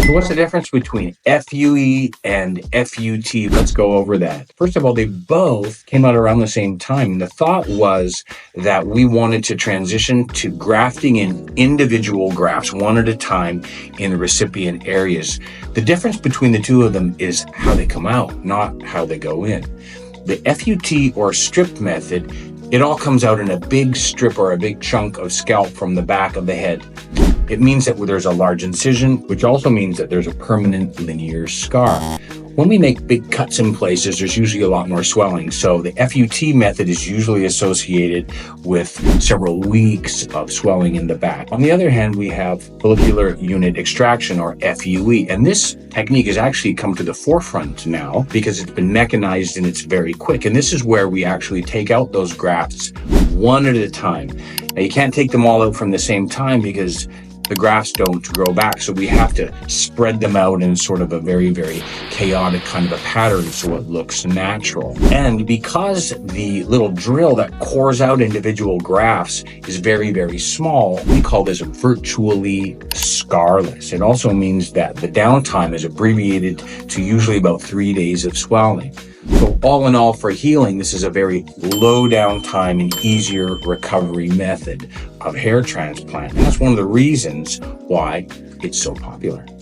So what's the difference between FUE and FUT? Let's go over that. First of all, they both came out around the same time. The thought was that we wanted to transition to grafting in individual grafts one at a time in the recipient areas. The difference between the two of them is how they come out, not how they go in. The FUT or strip method, it all comes out in a big strip or a big chunk of scalp from the back of the head. It means that there's a large incision, which also means that there's a permanent linear scar. When we make big cuts in places, there's usually a lot more swelling. So the FUT method is usually associated with several weeks of swelling in the back. On the other hand, we have follicular unit extraction or FUE. And this technique has actually come to the forefront now because it's been mechanized and it's very quick. And this is where we actually take out those grafts one at a time. Now you can't take them all out from the same time because the grafts don't grow back. So we have to spread them out in sort of a very, very chaotic kind of a pattern so it looks natural. And because the little drill that cores out individual grafts is very, very small, we call this virtually scarless. It also means that the downtime is abbreviated to usually about 3 days of swelling. So all in all, for healing, this is a very low downtime and easier recovery method of hair transplant. And that's one of the reasons why it's so popular.